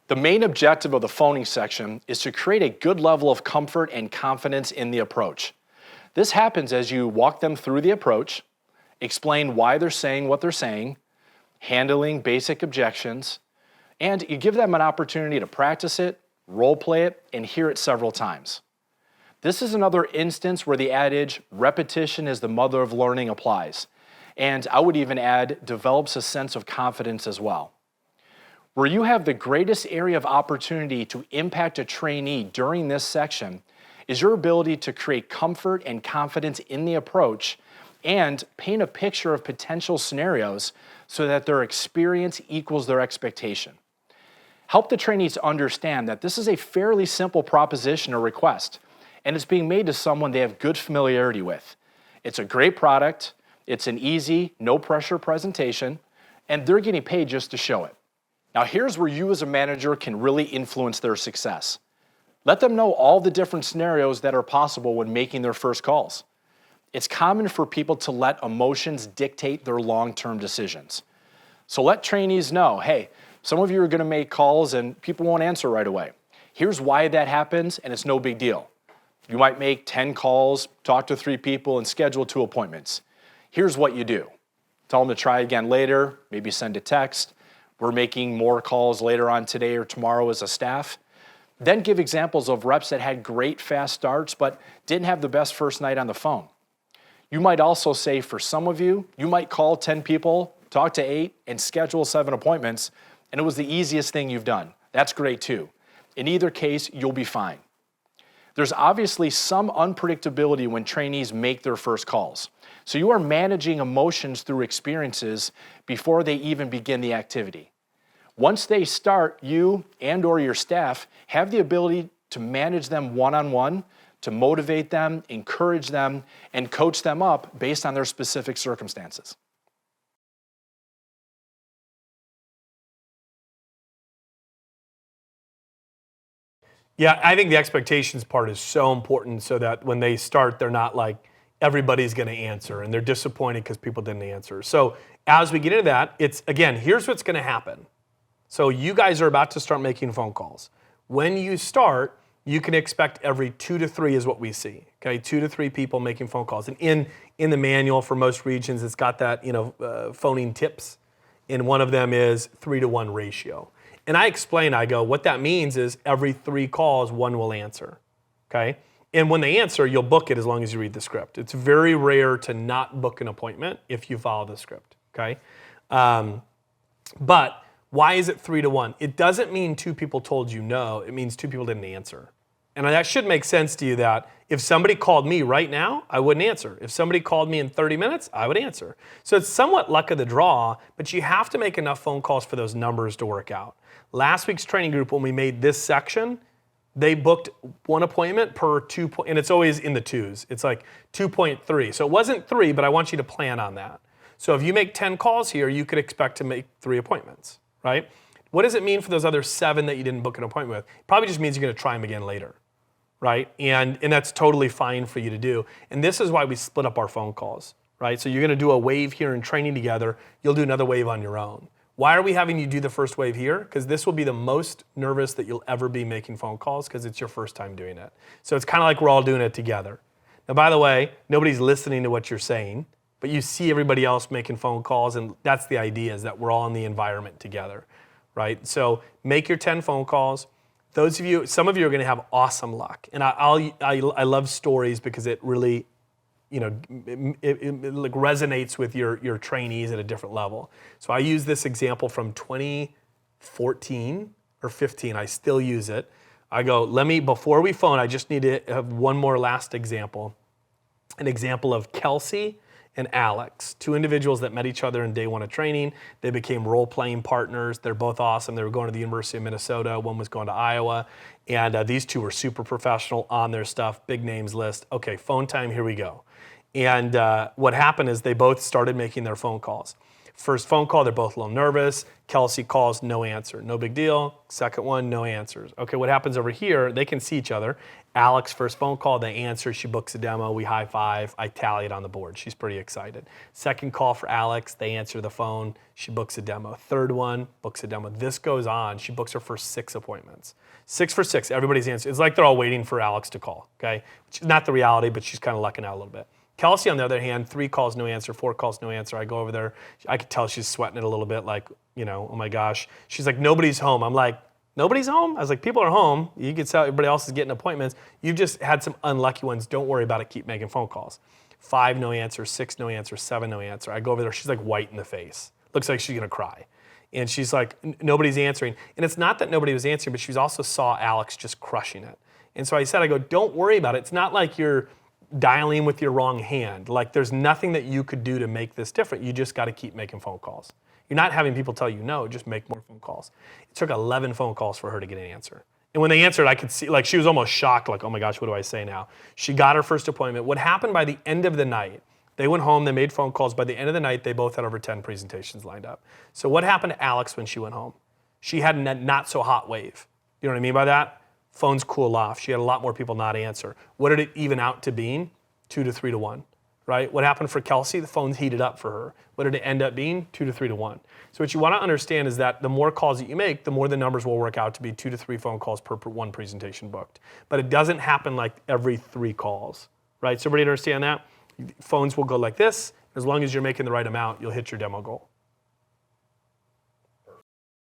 The main objective of the phoning section is to create a good level of comfort and confidence in the approach. This happens as you walk them through the approach, explain why they're saying what they're saying, handling basic objections, and you give them an opportunity to practice it, role play it, and hear it several times. This is another instance where the adage, repetition is the mother of learning, applies. And I would even add, develops a sense of confidence as well. Where you have the greatest area of opportunity to impact a trainee during this section is your ability to create comfort and confidence in the approach and paint a picture of potential scenarios so that their experience equals their expectation. Help the trainees understand that this is a fairly simple proposition or request, and it's being made to someone they have good familiarity with. It's a great product, it's an easy, no-pressure presentation, and they're getting paid just to show it. Now here's where you as a manager can really influence their success. Let them know all the different scenarios that are possible when making their first calls. It's common for people to let emotions dictate their long-term decisions. So let trainees know, hey, some of you are gonna make calls and people won't answer right away. Here's why that happens, and it's no big deal. You might make 10 calls, talk to 3 people, and schedule 2 appointments. Here's what you do. Tell them to try again later, maybe send a text. We're making more calls later on today or tomorrow as a staff. Then give examples of reps that had great fast starts but didn't have the best first night on the phone. You might also say for some of you, you might call 10 people, talk to 8, and schedule 7 appointments, and it was the easiest thing you've done. That's great too. In either case, you'll be fine. There's obviously some unpredictability when trainees make their first calls. So you are managing emotions through experiences before they even begin the activity. Once they start, you and or your staff have the ability to manage them one-on-one, to motivate them, encourage them, and coach them up based on their specific circumstances. Yeah, I think the expectations part is so important so that when they start, they're not like, everybody's gonna answer and they're disappointed because people didn't answer. So as we get into that, it's, again, here's what's gonna happen. So you guys are about to start making phone calls. When you start, you can expect every 2 to 3 is what we see, okay? 2 to 3 people making phone calls. And in the manual for most regions, it's got that, phoning tips. And one of them is 3-to-1 ratio. And I explain, I go, what that means is every 3 calls, 1 will answer, okay? And when they answer, you'll book it as long as you read the script. It's very rare to not book an appointment if you follow the script, okay? But why is it 3-to-1? It doesn't mean 2 people told you no, it means 2 people didn't answer. And that should make sense to you that if somebody called me right now, I wouldn't answer. If somebody called me in 30 minutes, I would answer. So it's somewhat luck of the draw, but you have to make enough phone calls for those numbers to work out. Last week's training group, when we made this section, they booked 1 appointment per 2, and it's always in the 2s. It's like 2.3. So it wasn't 3, but I want you to plan on that. So if you make 10 calls here, you could expect to make 3 appointments, right? What does it mean for those other 7 that you didn't book an appointment with? It probably just means you're gonna try them again later, right? And that's totally fine for you to do. And this is why we split up our phone calls, right? So you're gonna do a wave here in training together. You'll do another wave on your own. Why are we having you do the first wave here? Because this will be the most nervous that you'll ever be making phone calls because it's your first time doing it. So it's kind of like we're all doing it together. Now, by the way, nobody's listening to what you're saying, but you see everybody else making phone calls, and that's the idea, is that we're all in the environment together, right? So make your 10 phone calls. Those of you, some of you are gonna have awesome luck. And I love stories because it really, it like resonates with your trainees at a different level. So I use this example from 2014 or 15. I still use it. I go, before we phone, I just need to have one more last example. An example of Kelsey and Alex, 2 individuals that met each other in day 1 of training. They became role-playing partners. They're both awesome. They were going to the University of Minnesota. One was going to Iowa. And these 2 were super professional on their stuff, big names list. Okay, phone time, here we go. And what happened is they both started making their phone calls. First phone call, they're both a little nervous. Kelsey calls, no answer. No big deal. Second one, no answers. Okay, what happens over here, they can see each other. Alex, first phone call, they answer, she books a demo, we high five, I tally it on the board. She's pretty excited. Second call for Alex, they answer the phone, she books a demo. Third one, books a demo. This goes on, she books her first 6 appointments. 6 for 6, everybody's answering. It's like they're all waiting for Alex to call, okay? Which is not the reality, but she's kind of lucking out a little bit. Kelsey, on the other hand, 3 calls, no answer, 4 calls, no answer. I go over there, I could tell she's sweating it a little bit, like, oh my gosh. She's like, nobody's home. I'm like, nobody's home? I was like, people are home. You can tell everybody else is getting appointments. You've just had some unlucky ones. Don't worry about it. Keep making phone calls. 5, no answer. 6, no answer. 7, no answer. I go over there. She's like white in the face. Looks like she's going to cry. And she's like, nobody's answering. And it's not that nobody was answering, but she also saw Alex just crushing it. And so I go, don't worry about it. It's not like you're dialing with your wrong hand. Like there's nothing that you could do to make this different. You just got to keep making phone calls. You're not having people tell you no, just make more phone calls. It took 11 phone calls for her to get an answer. And when they answered, I could see, like she was almost shocked, like, oh my gosh, what do I say now? She got her first appointment. What happened by the end of the night, they went home, they made phone calls. By the end of the night, they both had over 10 presentations lined up. So what happened to Alex when she went home? She had a not so hot wave. You know what I mean by that? Phones cool off. She had a lot more people not answer. What did it even out to being? 2 to 3 to 1. Right? What happened for Kelsey? The phones heated up for her. What did it end up being? 2 to 3 to 1. So what you want to understand is that the more calls that you make, the more the numbers will work out to be 2 to 3 phone calls per 1 presentation booked. But it doesn't happen like every 3 calls, right? So everybody understand that? Phones will go like this. As long as you're making the right amount, you'll hit your demo goal.